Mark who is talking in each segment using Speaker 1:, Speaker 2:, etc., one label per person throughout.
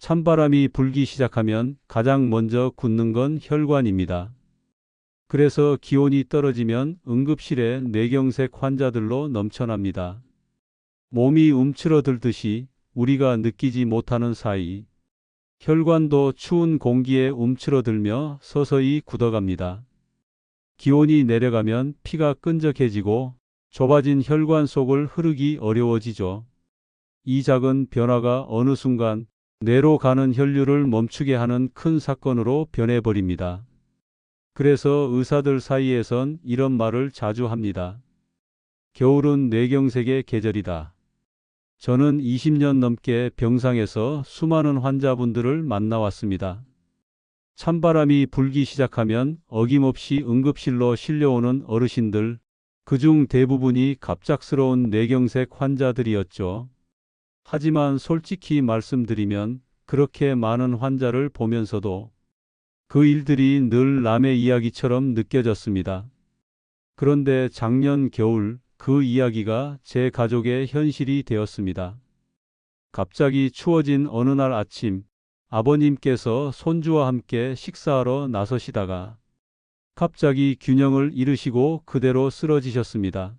Speaker 1: 찬바람이 불기 시작하면 가장 먼저 굳는 건 혈관입니다. 그래서 기온이 떨어지면 응급실에 뇌경색 환자들로 넘쳐납니다. 몸이 움츠러들듯이 우리가 느끼지 못하는 사이 혈관도 추운 공기에 움츠러들며 서서히 굳어갑니다. 기온이 내려가면 피가 끈적해지고 좁아진 혈관 속을 흐르기 어려워지죠. 이 작은 변화가 어느 순간 뇌로 가는 혈류를 멈추게 하는 큰 사건으로 변해버립니다. 그래서 의사들 사이에선 이런 말을 자주 합니다. 겨울은 뇌경색의 계절이다. 저는 20년 넘게 병상에서 수많은 환자분들을 만나왔습니다. 찬바람이 불기 시작하면 어김없이 응급실로 실려오는 어르신들, 그중 대부분이 갑작스러운 뇌경색 환자들이었죠. 하지만 솔직히 말씀드리면 그렇게 많은 환자를 보면서도 그 일들이 늘 남의 이야기처럼 느껴졌습니다. 그런데 작년 겨울 그 이야기가 제 가족의 현실이 되었습니다. 갑자기 추워진 어느 날 아침, 아버님께서 손주와 함께 식사하러 나서시다가 갑자기 균형을 잃으시고 그대로 쓰러지셨습니다.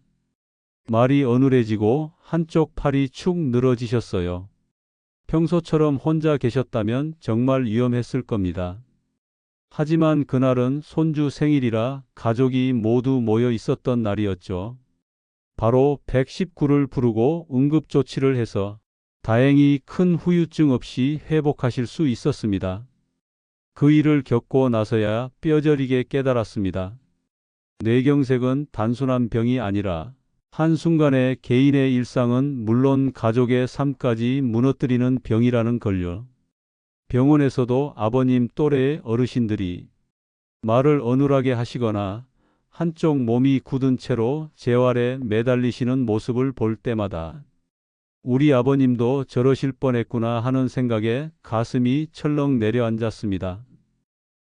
Speaker 1: 말이 어눌해지고 한쪽 팔이 축 늘어지셨어요. 평소처럼 혼자 계셨다면 정말 위험했을 겁니다. 하지만 그날은 손주 생일이라 가족이 모두 모여 있었던 날이었죠. 바로 119를 부르고 응급조치를 해서 다행히 큰 후유증 없이 회복하실 수 있었습니다. 그 일을 겪고 나서야 뼈저리게 깨달았습니다. 뇌경색은 단순한 병이 아니라 한순간에 개인의 일상은 물론 가족의 삶까지 무너뜨리는 병이라는 걸요. 병원에서도 아버님 또래의 어르신들이 말을 어눌하게 하시거나 한쪽 몸이 굳은 채로 재활에 매달리시는 모습을 볼 때마다 우리 아버님도 저러실 뻔했구나 하는 생각에 가슴이 철렁 내려앉았습니다.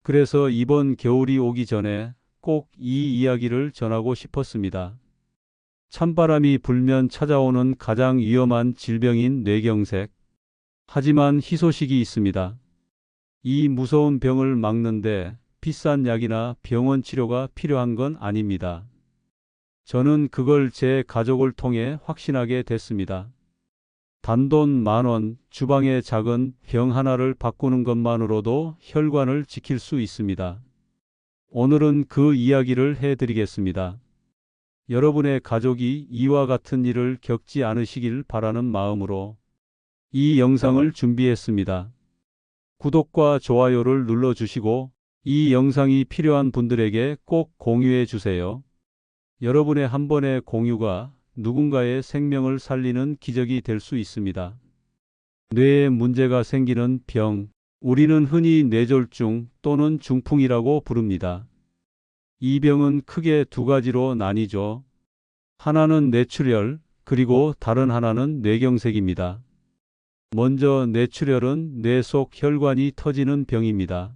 Speaker 1: 그래서 이번 겨울이 오기 전에 꼭 이 이야기를 전하고 싶었습니다. 찬바람이 불면 찾아오는 가장 위험한 질병인 뇌경색. 하지만 희소식이 있습니다. 이 무서운 병을 막는데 비싼 약이나 병원 치료가 필요한 건 아닙니다. 저는 그걸 제 가족을 통해 확신하게 됐습니다. 단돈 10,000원, 주방의 작은 병 하나를 바꾸는 것만으로도 혈관을 지킬 수 있습니다. 오늘은 그 이야기를 해드리겠습니다. 여러분의 가족이 이와 같은 일을 겪지 않으시길 바라는 마음으로 이 영상을 준비했습니다. 구독과 좋아요를 눌러주시고 이 영상이 필요한 분들에게 꼭 공유해 주세요. 여러분의 한 번의 공유가 누군가의 생명을 살리는 기적이 될 수 있습니다. 뇌에 문제가 생기는 병, 우리는 흔히 뇌졸중 또는 중풍이라고 부릅니다. 이 병은 크게 두 가지로 나뉘죠. 하나는 뇌출혈, 그리고 다른 하나는 뇌경색입니다. 먼저 뇌출혈은 뇌 속 혈관이 터지는 병입니다.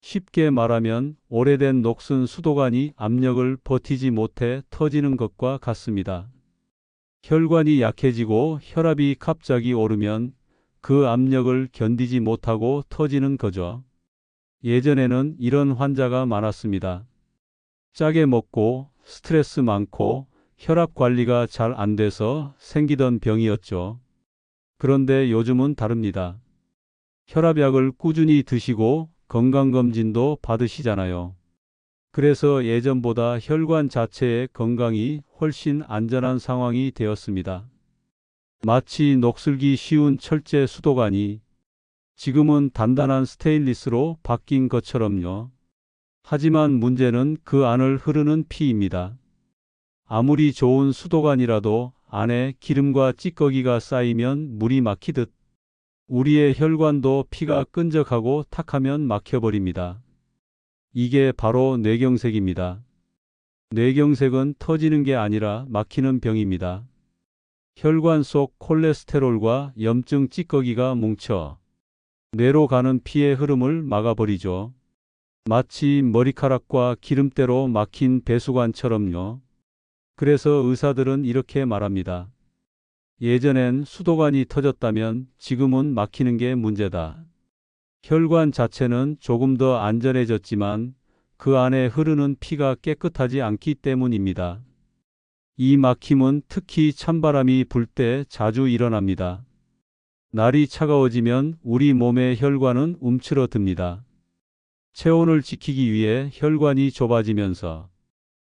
Speaker 1: 쉽게 말하면 오래된 녹슨 수도관이 압력을 버티지 못해 터지는 것과 같습니다. 혈관이 약해지고 혈압이 갑자기 오르면 그 압력을 견디지 못하고 터지는 거죠. 예전에는 이런 환자가 많았습니다. 짜게 먹고 스트레스 많고 혈압 관리가 잘 안 돼서 생기던 병이었죠. 그런데 요즘은 다릅니다. 혈압약을 꾸준히 드시고 건강검진도 받으시잖아요. 그래서 예전보다 혈관 자체의 건강이 훨씬 안전한 상황이 되었습니다. 마치 녹슬기 쉬운 철제 수도관이 지금은 단단한 스테인리스로 바뀐 것처럼요. 하지만 문제는 그 안을 흐르는 피입니다. 아무리 좋은 수도관이라도 안에 기름과 찌꺼기가 쌓이면 물이 막히듯 우리의 혈관도 피가 끈적하고 탁하면 막혀버립니다. 이게 바로 뇌경색입니다. 뇌경색은 터지는 게 아니라 막히는 병입니다. 혈관 속 콜레스테롤과 염증 찌꺼기가 뭉쳐 뇌로 가는 피의 흐름을 막아버리죠. 마치 머리카락과 기름때로 막힌 배수관처럼요. 그래서 의사들은 이렇게 말합니다. 예전엔 수도관이 터졌다면 지금은 막히는 게 문제다. 혈관 자체는 조금 더 안전해졌지만 그 안에 흐르는 피가 깨끗하지 않기 때문입니다. 이 막힘은 특히 찬바람이 불 때 자주 일어납니다. 날이 차가워지면 우리 몸의 혈관은 움츠러듭니다. 체온을 지키기 위해 혈관이 좁아지면서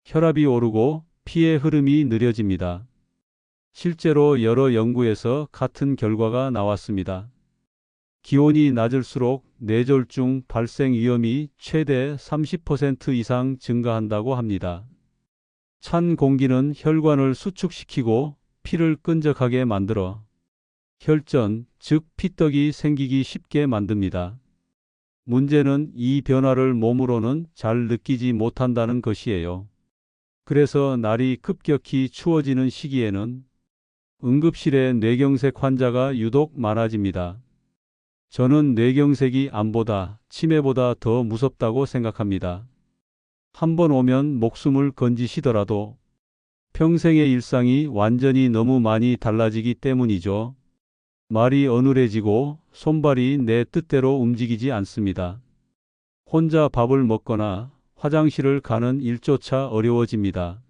Speaker 1: 혈압이 오르고 피의 흐름이 느려집니다. 실제로 여러 연구에서 같은 결과가 나왔습니다. 기온이 낮을수록 뇌졸중 발생 위험이 최대 30% 이상 증가한다고 합니다. 찬 공기는 혈관을 수축시키고 피를 끈적하게 만들어 혈전, 즉 피떡이 생기기 쉽게 만듭니다. 문제는 이 변화를 몸으로는 잘 느끼지 못한다는 것이에요. 그래서 날이 급격히 추워지는 시기에는 응급실에 뇌경색 환자가 유독 많아집니다. 저는 뇌경색이 암보다 치매보다 더 무섭다고 생각합니다. 한 번 오면 목숨을 건지시더라도 평생의 일상이 완전히 너무 많이 달라지기 때문이죠. 말이 어눌해지고 손발이 내 뜻대로 움직이지 않습니다. 혼자 밥을 먹거나 화장실을 가는 일조차 어려워집니다.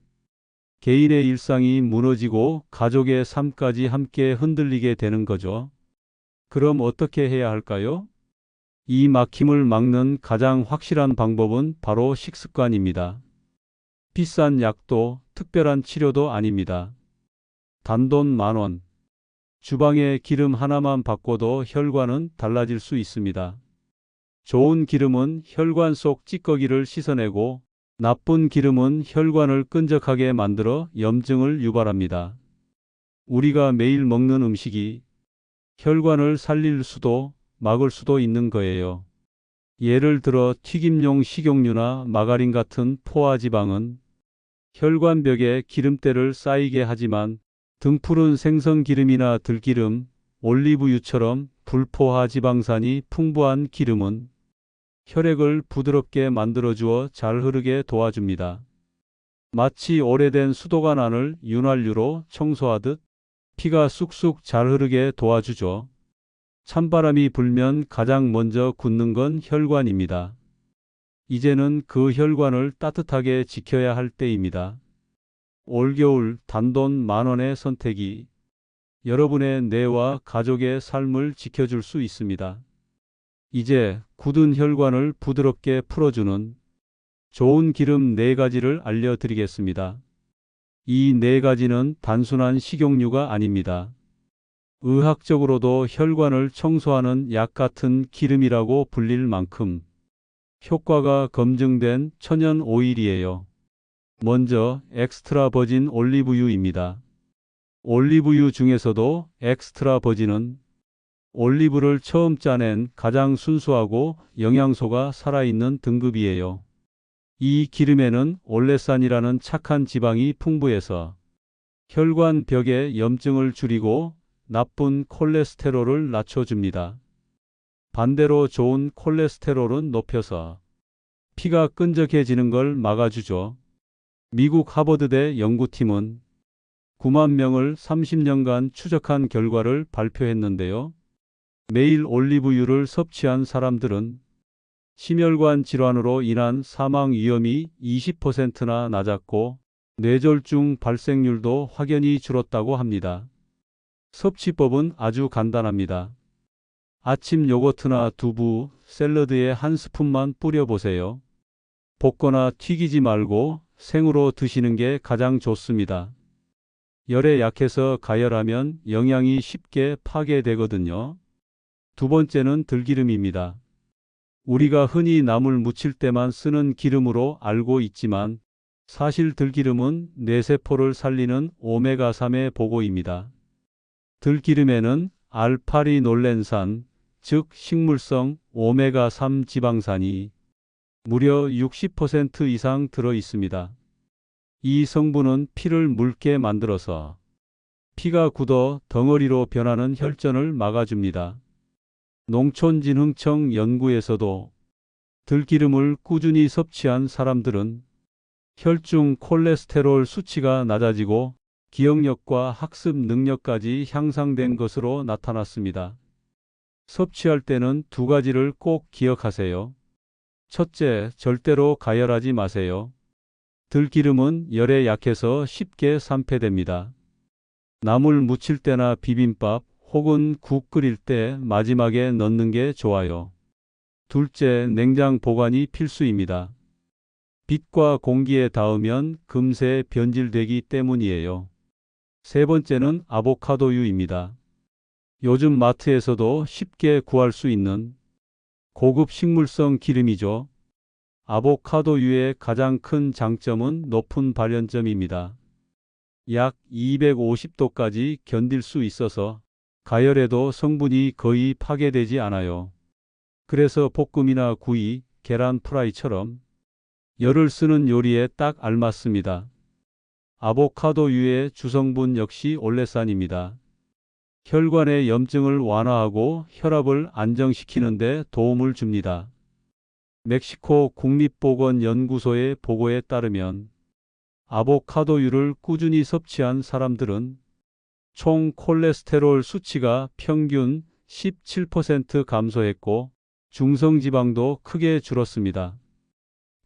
Speaker 1: 개인의 일상이 무너지고 가족의 삶까지 함께 흔들리게 되는 거죠. 그럼 어떻게 해야 할까요? 이 막힘을 막는 가장 확실한 방법은 바로 식습관입니다. 비싼 약도 특별한 치료도 아닙니다. 단돈 10,000원. 주방에 기름 하나만 바꿔도 혈관은 달라질 수 있습니다. 좋은 기름은 혈관 속 찌꺼기를 씻어내고 나쁜 기름은 혈관을 끈적하게 만들어 염증을 유발합니다. 우리가 매일 먹는 음식이 혈관을 살릴 수도 막을 수도 있는 거예요. 예를 들어 튀김용 식용유나 마가린 같은 포화지방은 혈관벽에 기름때를 쌓이게 하지만 등푸른 생선기름이나 들기름, 올리브유처럼 불포화 지방산이 풍부한 기름은 혈액을 부드럽게 만들어주어 잘 흐르게 도와줍니다. 마치 오래된 수도관 안을 윤활유로 청소하듯 피가 쑥쑥 잘 흐르게 도와주죠. 찬바람이 불면 가장 먼저 굳는 건 혈관입니다. 이제는 그 혈관을 따뜻하게 지켜야 할 때입니다. 올겨울 단돈 10,000원의 선택이 여러분의 뇌와 가족의 삶을 지켜줄 수 있습니다. 이제 굳은 혈관을 부드럽게 풀어주는 좋은 기름 4가지를 알려드리겠습니다. 이 4가지는 단순한 식용유가 아닙니다. 의학적으로도 혈관을 청소하는 약 같은 기름이라고 불릴 만큼 효과가 검증된 천연 오일이에요. 먼저 엑스트라 버진 올리브유입니다. 올리브유 중에서도 엑스트라 버진은 올리브를 처음 짜낸 가장 순수하고 영양소가 살아있는 등급이에요. 이 기름에는 올레산이라는 착한 지방이 풍부해서 혈관 벽의 염증을 줄이고 나쁜 콜레스테롤을 낮춰줍니다. 반대로 좋은 콜레스테롤은 높여서 피가 끈적해지는 걸 막아주죠. 미국 하버드대 연구팀은 9만 명을 30년간 추적한 결과를 발표했는데요. 매일 올리브유를 섭취한 사람들은 심혈관 질환으로 인한 사망 위험이 20%나 낮았고 뇌졸중 발생률도 확연히 줄었다고 합니다. 섭취법은 아주 간단합니다. 아침 요거트나 두부, 샐러드에 한 스푼만 뿌려보세요. 볶거나 튀기지 말고 생으로 드시는 게 가장 좋습니다. 열에 약해서 가열하면 영양이 쉽게 파괴되거든요. 두 번째는 들기름입니다. 우리가 흔히 나물 무칠 때만 쓰는 기름으로 알고 있지만 사실 들기름은 뇌세포를 살리는 오메가3의 보고입니다. 들기름에는 알파리놀렌산, 즉 식물성 오메가3 지방산이 무려 60% 이상 들어 있습니다. 이 성분은 피를 묽게 만들어서 피가 굳어 덩어리로 변하는 혈전을 막아줍니다. 농촌진흥청 연구에서도 들기름을 꾸준히 섭취한 사람들은 혈중 콜레스테롤 수치가 낮아지고 기억력과 학습 능력까지 향상된 것으로 나타났습니다. 섭취할 때는 두 가지를 꼭 기억하세요. 첫째, 절대로 가열하지 마세요. 들기름은 열에 약해서 쉽게 산패됩니다. 나물 무칠 때나 비빔밥 혹은 국 끓일 때 마지막에 넣는 게 좋아요. 둘째, 냉장 보관이 필수입니다. 빛과 공기에 닿으면 금세 변질되기 때문이에요. 세 번째는 아보카도유입니다. 요즘 마트에서도 쉽게 구할 수 있는 고급 식물성 기름이죠. 아보카도유의 가장 큰 장점은 높은 발연점입니다. 약 250도까지 견딜 수 있어서 가열해도 성분이 거의 파괴되지 않아요. 그래서 볶음이나 구이, 계란 프라이처럼 열을 쓰는 요리에 딱 알맞습니다. 아보카도유의 주성분 역시 올레산입니다. 혈관의 염증을 완화하고 혈압을 안정시키는 데 도움을 줍니다. 멕시코 국립보건연구소의 보고에 따르면 아보카도유를 꾸준히 섭취한 사람들은 총 콜레스테롤 수치가 평균 17% 감소했고 중성지방도 크게 줄었습니다.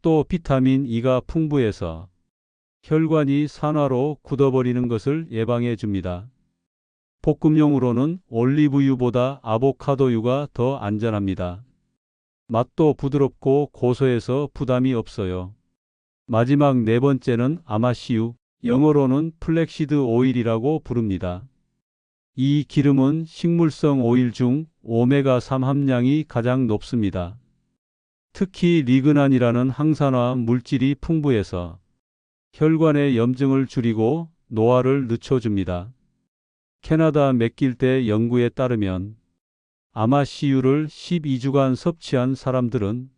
Speaker 1: 또 비타민 E가 풍부해서 혈관이 산화로 굳어버리는 것을 예방해 줍니다. 볶음용으로는 올리브유보다 아보카도유가 더 안전합니다. 맛도 부드럽고 고소해서 부담이 없어요. 마지막 네 번째는 아마씨유, 영어로는 플렉시드 오일이라고 부릅니다. 이 기름은 식물성 오일 중 오메가3 함량이 가장 높습니다. 특히 리그난이라는 항산화 물질이 풍부해서 혈관의 염증을 줄이고 노화를 늦춰줍니다. 캐나다 맥길대 연구에 따르면 아마씨유를 12주간 섭취한 사람들은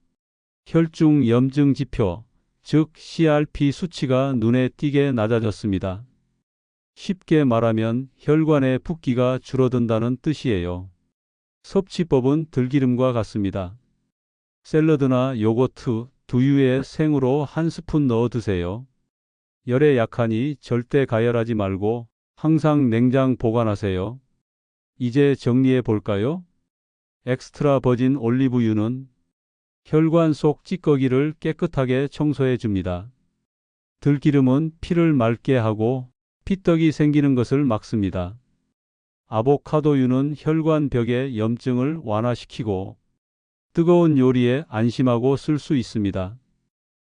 Speaker 1: 혈중 염증 지표, 즉 CRP 수치가 눈에 띄게 낮아졌습니다. 쉽게 말하면 혈관의 붓기가 줄어든다는 뜻이에요. 섭취법은 들기름과 같습니다. 샐러드나 요거트, 두유에 생으로 한 스푼 넣어 드세요. 열에 약하니 절대 가열하지 말고 항상 냉장 보관하세요. 이제 정리해 볼까요? 엑스트라 버진 올리브유는 혈관 속 찌꺼기를 깨끗하게 청소해 줍니다. 들기름은 피를 맑게 하고 피떡이 생기는 것을 막습니다. 아보카도유는 혈관 벽의 염증을 완화시키고 뜨거운 요리에 안심하고 쓸 수 있습니다.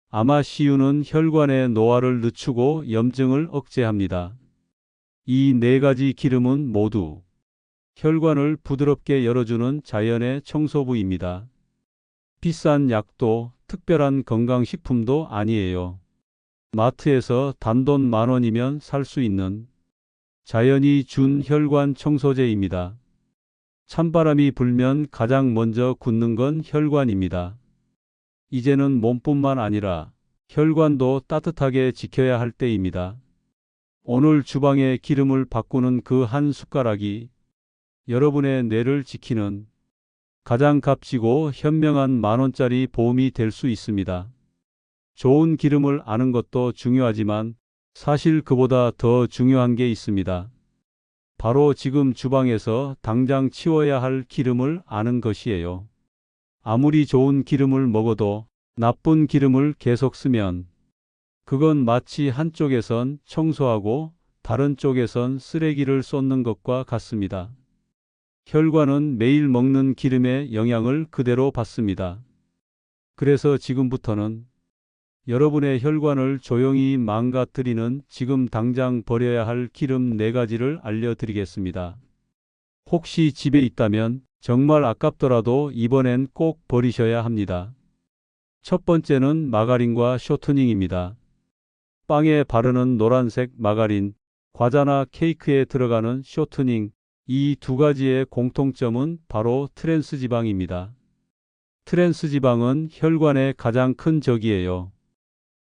Speaker 1: 아마씨유는 혈관의 노화를 늦추고 염증을 억제합니다. 이 네 가지 기름은 모두 혈관을 부드럽게 열어주는 자연의 청소부입니다. 비싼 약도 특별한 건강식품도 아니에요. 마트에서 단돈 10,000원이면 살 수 있는 자연이 준 혈관 청소제입니다. 찬바람이 불면 가장 먼저 굳는 건 혈관입니다. 이제는 몸뿐만 아니라 혈관도 따뜻하게 지켜야 할 때입니다. 오늘 주방의 기름을 바꾸는 그 한 숟가락이 여러분의 뇌를 지키는 가장 값지고 현명한 10,000원짜리 보험이 될 수 있습니다. 좋은 기름을 아는 것도 중요하지만 사실 그보다 더 중요한 게 있습니다. 바로 지금 주방에서 당장 치워야 할 기름을 아는 것이에요. 아무리 좋은 기름을 먹어도 나쁜 기름을 계속 쓰면 그건 마치 한쪽에선 청소하고 다른 쪽에선 쓰레기를 쏟는 것과 같습니다. 혈관은 매일 먹는 기름의 영향을 그대로 받습니다. 그래서 지금부터는 여러분의 혈관을 조용히 망가뜨리는 지금 당장 버려야 할 기름 4가지를 알려드리겠습니다. 혹시 집에 있다면 정말 아깝더라도 이번엔 꼭 버리셔야 합니다. 첫 번째는 마가린과 쇼트닝입니다. 빵에 바르는 노란색 마가린, 과자나 케이크에 들어가는 쇼트닝, 이 두 가지의 공통점은 바로 트랜스지방입니다. 트랜스지방은 혈관의 가장 큰 적이에요.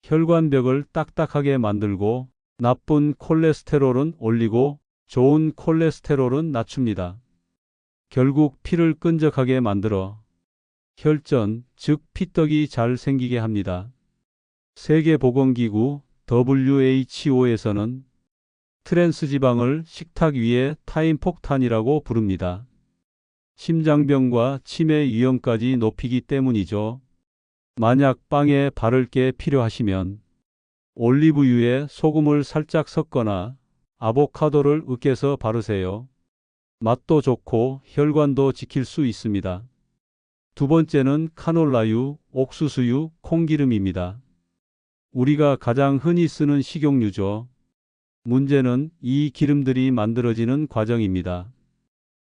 Speaker 1: 혈관벽을 딱딱하게 만들고 나쁜 콜레스테롤은 올리고 좋은 콜레스테롤은 낮춥니다. 결국 피를 끈적하게 만들어 혈전, 즉 피떡이 잘 생기게 합니다. 세계보건기구 WHO에서는 트랜스 지방을 식탁 위에 타임 폭탄이라고 부릅니다. 심장병과 치매 위험까지 높이기 때문이죠. 만약 빵에 바를 게 필요하시면 올리브유에 소금을 살짝 섞거나 아보카도를 으깨서 바르세요. 맛도 좋고 혈관도 지킬 수 있습니다. 두 번째는 카놀라유, 옥수수유, 콩기름입니다. 우리가 가장 흔히 쓰는 식용유죠. 문제는 이 기름들이 만들어지는 과정입니다.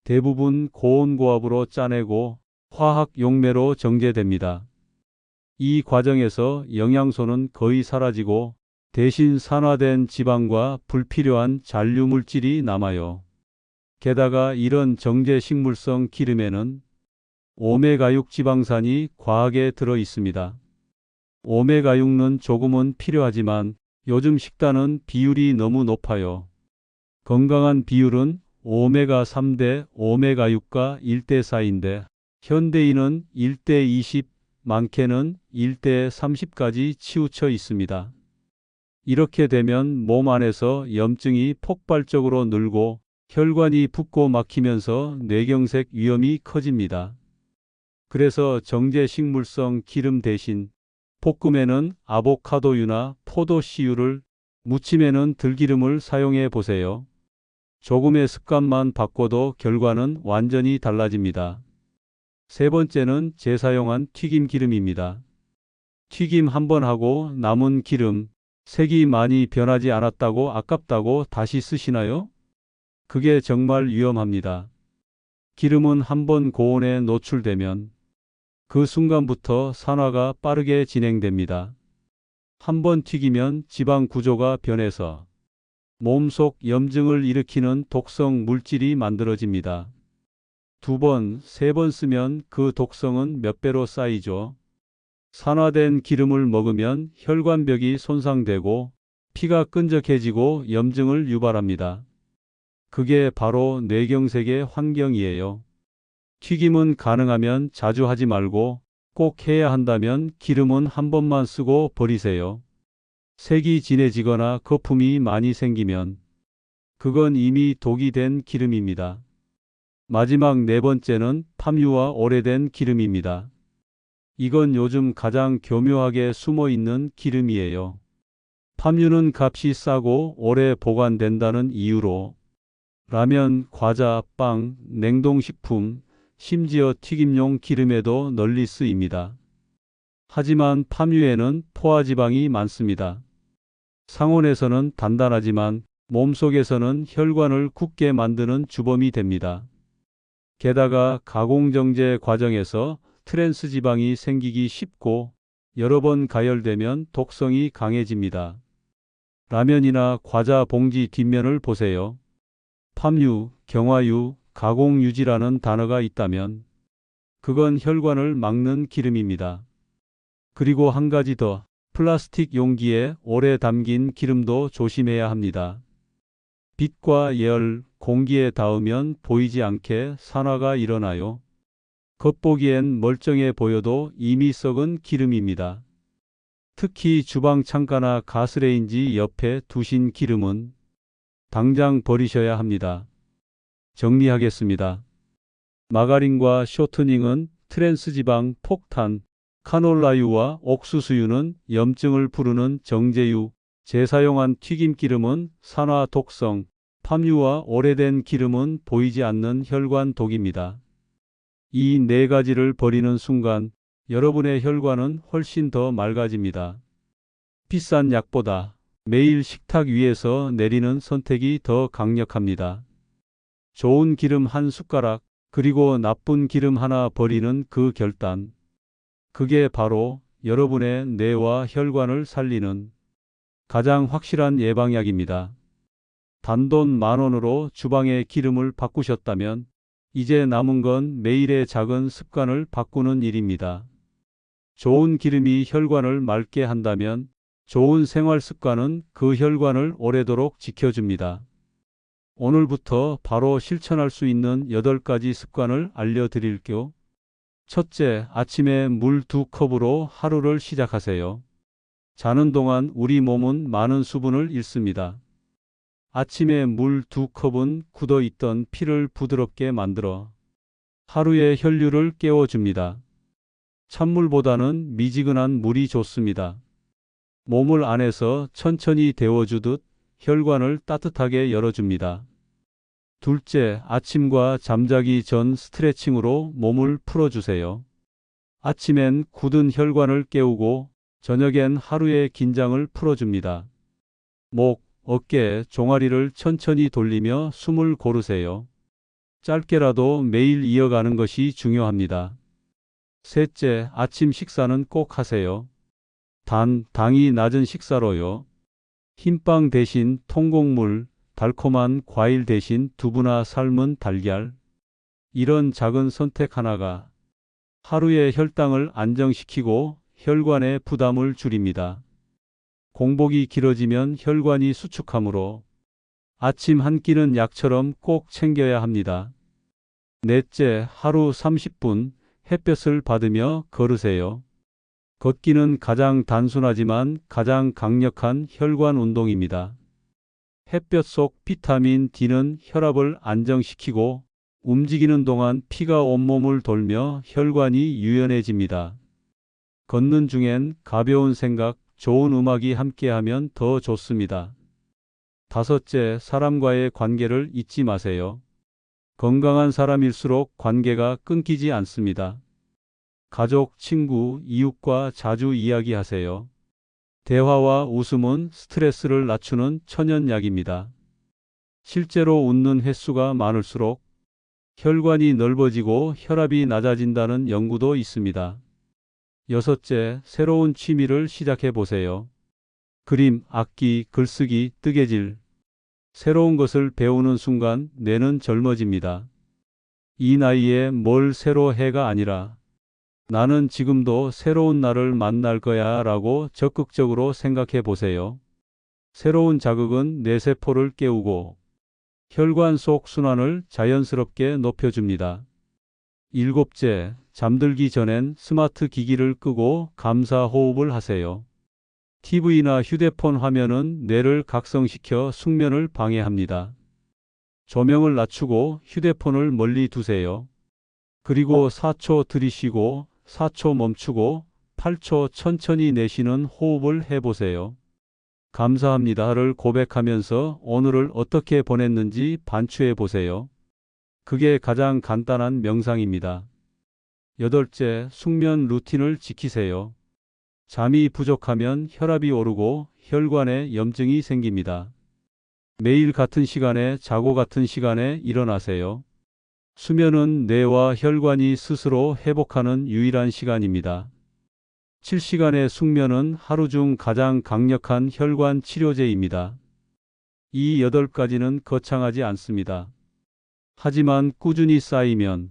Speaker 1: 대부분 고온고압으로 짜내고 화학 용매로 정제됩니다. 이 과정에서 영양소는 거의 사라지고 대신 산화된 지방과 불필요한 잔류 물질이 남아요. 게다가 이런 정제 식물성 기름에는 오메가6 지방산이 과하게 들어 있습니다. 오메가6는 조금은 필요하지만 요즘 식단은 비율이 너무 높아요. 건강한 비율은 오메가3 대 오메가6가 1대 4인데 현대인은 1대 20, 많게는 1대 30까지 치우쳐 있습니다. 이렇게 되면 몸 안에서 염증이 폭발적으로 늘고 혈관이 붓고 막히면서 뇌경색 위험이 커집니다. 그래서 정제 식물성 기름 대신 볶음에는 아보카도유나 포도씨유를, 무침에는 들기름을 사용해 보세요. 조금의 습관만 바꿔도 결과는 완전히 달라집니다. 세 번째는 재사용한 튀김 기름입니다. 튀김 한 번 하고 남은 기름, 색이 많이 변하지 않았다고 아깝다고 다시 쓰시나요? 그게 정말 위험합니다. 기름은 한 번 고온에 노출되면 그 순간부터 산화가 빠르게 진행됩니다. 한 번 튀기면 지방 구조가 변해서 몸속 염증을 일으키는 독성 물질이 만들어집니다. 두 번, 세 번 쓰면 그 독성은 몇 배로 쌓이죠. 산화된 기름을 먹으면 혈관벽이 손상되고 피가 끈적해지고 염증을 유발합니다. 그게 바로 뇌경색의 환경이에요. 튀김은 가능하면 자주 하지 말고 꼭 해야 한다면 기름은 한 번만 쓰고 버리세요. 색이 진해지거나 거품이 많이 생기면 그건 이미 독이 된 기름입니다. 마지막 네 번째는 팜유와 오래된 기름입니다. 이건 요즘 가장 교묘하게 숨어 있는 기름이에요. 팜유는 값이 싸고 오래 보관된다는 이유로 라면, 과자, 빵, 냉동식품, 심지어 튀김용 기름에도 널리 쓰입니다. 하지만 팜유에는 포화지방이 많습니다. 상온에서는 단단하지만 몸속에서는 혈관을 굳게 만드는 주범이 됩니다. 게다가 가공정제 과정에서 트랜스 지방이 생기기 쉽고 여러 번 가열되면 독성이 강해집니다. 라면이나 과자 봉지 뒷면을 보세요. 팜유, 경화유, 가공유지라는 단어가 있다면 그건 혈관을 막는 기름입니다. 그리고 한 가지 더, 플라스틱 용기에 오래 담긴 기름도 조심해야 합니다. 빛과 열, 공기에 닿으면 보이지 않게 산화가 일어나요. 겉보기엔 멀쩡해 보여도 이미 썩은 기름입니다. 특히 주방 창가나 가스레인지 옆에 두신 기름은 당장 버리셔야 합니다. 정리하겠습니다. 마가린과 쇼트닝은 트랜스 지방 폭탄, 카놀라유와 옥수수유는 염증을 부르는 정제유, 재사용한 튀김기름은 산화 독성, 팜유와 오래된 기름은 보이지 않는 혈관 독입니다. 이 네 가지를 버리는 순간 여러분의 혈관은 훨씬 더 맑아집니다. 비싼 약보다 매일 식탁 위에서 내리는 선택이 더 강력합니다. 좋은 기름 한 숟가락, 그리고 나쁜 기름 하나 버리는 그 결단. 그게 바로 여러분의 뇌와 혈관을 살리는 가장 확실한 예방약입니다. 단돈 10,000원으로 주방의 기름을 바꾸셨다면 이제 남은 건 매일의 작은 습관을 바꾸는 일입니다. 좋은 기름이 혈관을 맑게 한다면 좋은 생활 습관은 그 혈관을 오래도록 지켜줍니다. 오늘부터 바로 실천할 수 있는 8가지 습관을 알려드릴게요. 첫째, 아침에 물 2컵으로 하루를 시작하세요. 자는 동안 우리 몸은 많은 수분을 잃습니다. 아침에 물 2컵은 굳어있던 피를 부드럽게 만들어 하루의 혈류를 깨워줍니다. 찬물보다는 미지근한 물이 좋습니다. 몸을 안에서 천천히 데워주듯 혈관을 따뜻하게 열어줍니다. 둘째, 아침과 잠자기 전 스트레칭으로 몸을 풀어주세요. 아침엔 굳은 혈관을 깨우고 저녁엔 하루의 긴장을 풀어줍니다. 목, 어깨, 종아리를 천천히 돌리며 숨을 고르세요. 짧게라도 매일 이어가는 것이 중요합니다. 셋째, 아침 식사는 꼭 하세요. 당이 낮은 식사로요. 흰빵 대신 통곡물, 달콤한 과일 대신 두부나 삶은 달걀. 이런 작은 선택 하나가 하루의 혈당을 안정시키고 혈관의 부담을 줄입니다. 공복이 길어지면 혈관이 수축하므로 아침 한 끼는 약처럼 꼭 챙겨야 합니다. 넷째, 하루 30분 햇볕을 받으며 걸으세요. 걷기는 가장 단순하지만 가장 강력한 혈관 운동입니다. 햇볕 속 비타민 D는 혈압을 안정시키고 움직이는 동안 피가 온몸을 돌며 혈관이 유연해집니다. 걷는 중엔 가벼운 생각, 좋은 음악이 함께하면 더 좋습니다. 다섯째, 사람과의 관계를 잊지 마세요. 건강한 사람일수록 관계가 끊기지 않습니다. 가족, 친구, 이웃과 자주 이야기하세요. 대화와 웃음은 스트레스를 낮추는 천연약입니다. 실제로 웃는 횟수가 많을수록 혈관이 넓어지고 혈압이 낮아진다는 연구도 있습니다. 여섯째, 새로운 취미를 시작해 보세요. 그림, 악기, 글쓰기, 뜨개질. 새로운 것을 배우는 순간 뇌는 젊어집니다. 이 나이에 뭘 새로 해가 아니라 나는 지금도 새로운 나를 만날 거야 라고 적극적으로 생각해 보세요. 새로운 자극은 뇌세포를 깨우고 혈관 속 순환을 자연스럽게 높여줍니다. 일곱째, 잠들기 전엔 스마트 기기를 끄고 감사 호흡을 하세요. TV나 휴대폰 화면은 뇌를 각성시켜 숙면을 방해합니다. 조명을 낮추고 휴대폰을 멀리 두세요. 그리고 4초 들이쉬고 4초 멈추고 8초 천천히 내쉬는 호흡을 해보세요. 감사합니다를 고백하면서 오늘을 어떻게 보냈는지 반추해 보세요. 그게 가장 간단한 명상입니다. 여덟째, 숙면 루틴을 지키세요. 잠이 부족하면 혈압이 오르고 혈관에 염증이 생깁니다. 매일 같은 시간에 자고 같은 시간에 일어나세요. 수면은 뇌와 혈관이 스스로 회복하는 유일한 시간입니다. 7시간의 숙면은 하루 중 가장 강력한 혈관 치료제입니다. 이 8가지는 거창하지 않습니다. 하지만 꾸준히 쌓이면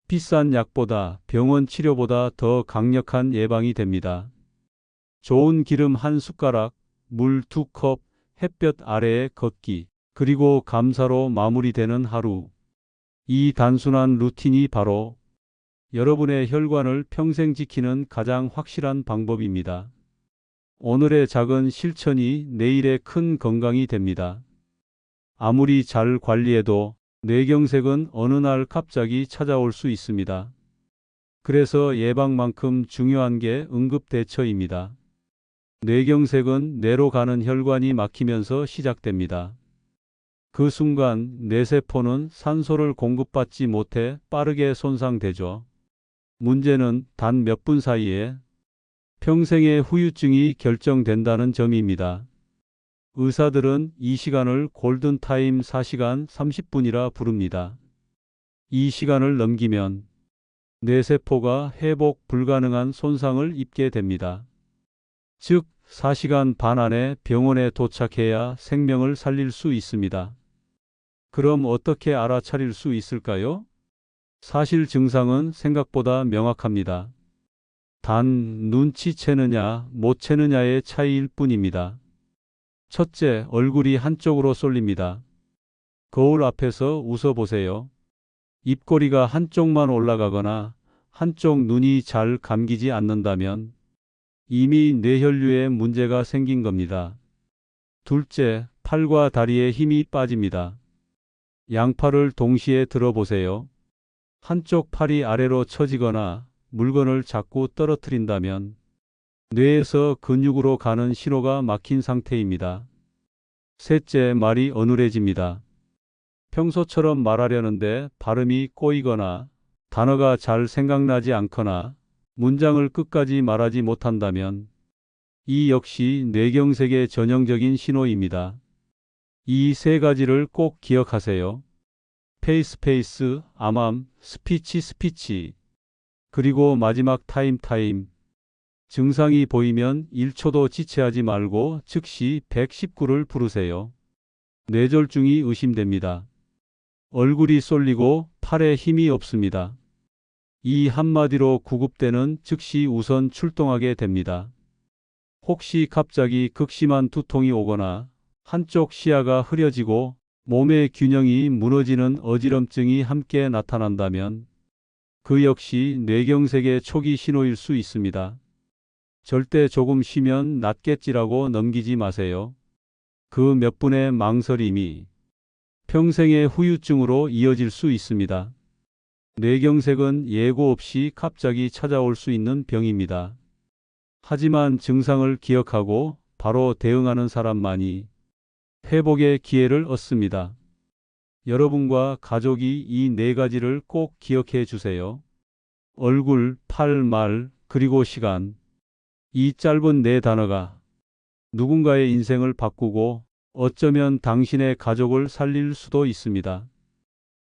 Speaker 1: 비싼 약보다 병원 치료보다 더 강력한 예방이 됩니다. 좋은 기름 한 숟가락, 물 2컵, 햇볕 아래에 걷기, 그리고 감사로 마무리되는 하루. 이 단순한 루틴이 바로 여러분의 혈관을 평생 지키는 가장 확실한 방법입니다. 오늘의 작은 실천이 내일의 큰 건강이 됩니다. 아무리 잘 관리해도 뇌경색은 어느 날 갑자기 찾아올 수 있습니다. 그래서 예방만큼 중요한 게 응급대처입니다. 뇌경색은 뇌로 가는 혈관이 막히면서 시작됩니다. 그 순간 뇌세포는 산소를 공급받지 못해 빠르게 손상되죠. 문제는 단 몇 분 사이에 평생의 후유증이 결정된다는 점입니다. 의사들은 이 시간을 골든타임 4시간 30분이라 부릅니다. 이 시간을 넘기면 뇌세포가 회복 불가능한 손상을 입게 됩니다. 즉, 4시간 반 안에 병원에 도착해야 생명을 살릴 수 있습니다. 그럼 어떻게 알아차릴 수 있을까요? 사실 증상은 생각보다 명확합니다. 단 눈치채느냐 못 채느냐의 차이일 뿐입니다. 첫째, 얼굴이 한쪽으로 쏠립니다. 거울 앞에서 웃어보세요. 입꼬리가 한쪽만 올라가거나 한쪽 눈이 잘 감기지 않는다면 이미 뇌혈류에 문제가 생긴 겁니다. 둘째, 팔과 다리에 힘이 빠집니다. 양팔을 동시에 들어보세요. 한쪽 팔이 아래로 처지거나 물건을 자꾸 떨어뜨린다면 뇌에서 근육으로 가는 신호가 막힌 상태입니다. 셋째, 말이 어눌해집니다. 평소처럼 말하려는데 발음이 꼬이거나 단어가 잘 생각나지 않거나 문장을 끝까지 말하지 못한다면 이 역시 뇌경색의 전형적인 신호입니다. 이 세 가지를 꼭 기억하세요. 페이스, 암암, 스피치. 그리고 마지막 타임. 증상이 보이면 1초도 지체하지 말고 즉시 119를 부르세요. 뇌졸중이 의심됩니다. 얼굴이 쏠리고 팔에 힘이 없습니다. 이 한마디로 구급대는 즉시 우선 출동하게 됩니다. 혹시 갑자기 극심한 두통이 오거나 한쪽 시야가 흐려지고 몸의 균형이 무너지는 어지럼증이 함께 나타난다면 그 역시 뇌경색의 초기 신호일 수 있습니다. 절대 조금 쉬면 낫겠지라고 넘기지 마세요. 그 몇 분의 망설임이 평생의 후유증으로 이어질 수 있습니다. 뇌경색은 예고 없이 갑자기 찾아올 수 있는 병입니다. 하지만 증상을 기억하고 바로 대응하는 사람만이 회복의 기회를 얻습니다. 여러분과 가족이 이 네 가지를 꼭 기억해 주세요. 얼굴, 팔, 말, 그리고 시간. 이 짧은 네 단어가 누군가의 인생을 바꾸고 어쩌면 당신의 가족을 살릴 수도 있습니다.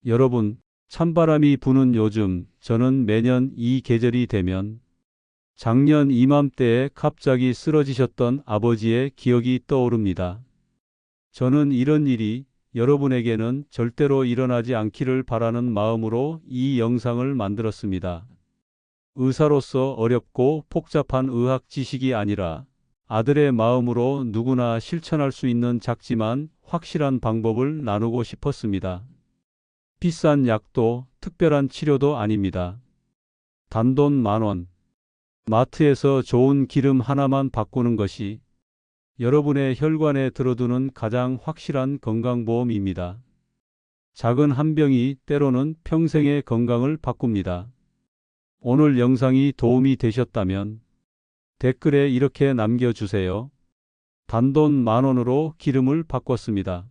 Speaker 1: 여러분, 찬바람이 부는 요즘 저는 매년 이 계절이 되면 작년 이맘때에 갑자기 쓰러지셨던 아버지의 기억이 떠오릅니다. 저는 이런 일이 여러분에게는 절대로 일어나지 않기를 바라는 마음으로 이 영상을 만들었습니다. 의사로서 어렵고 복잡한 의학 지식이 아니라 아들의 마음으로 누구나 실천할 수 있는 작지만 확실한 방법을 나누고 싶었습니다. 비싼 약도 특별한 치료도 아닙니다. 단돈 10,000원. 마트에서 좋은 기름 하나만 바꾸는 것이 여러분의 혈관에 들어두는 가장 확실한 건강보험입니다. 작은 한 병이 때로는 평생의 건강을 바꿉니다. 오늘 영상이 도움이 되셨다면 댓글에 이렇게 남겨주세요. 단돈 10,000원으로 기름을 바꿨습니다.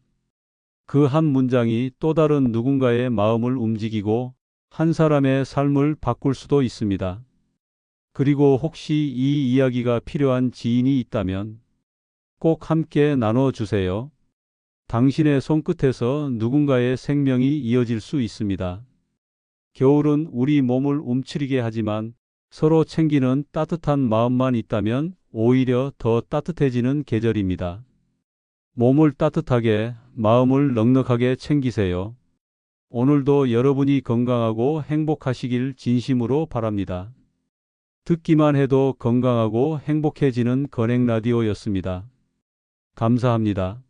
Speaker 1: 그 한 문장이 또 다른 누군가의 마음을 움직이고 한 사람의 삶을 바꿀 수도 있습니다. 그리고 혹시 이 이야기가 필요한 지인이 있다면 꼭 함께 나눠주세요. 당신의 손끝에서 누군가의 생명이 이어질 수 있습니다. 겨울은 우리 몸을 움츠리게 하지만 서로 챙기는 따뜻한 마음만 있다면 오히려 더 따뜻해지는 계절입니다. 몸을 따뜻하게, 마음을 넉넉하게 챙기세요. 오늘도 여러분이 건강하고 행복하시길 진심으로 바랍니다. 듣기만 해도 건강하고 행복해지는 건행라디오였습니다. 감사합니다.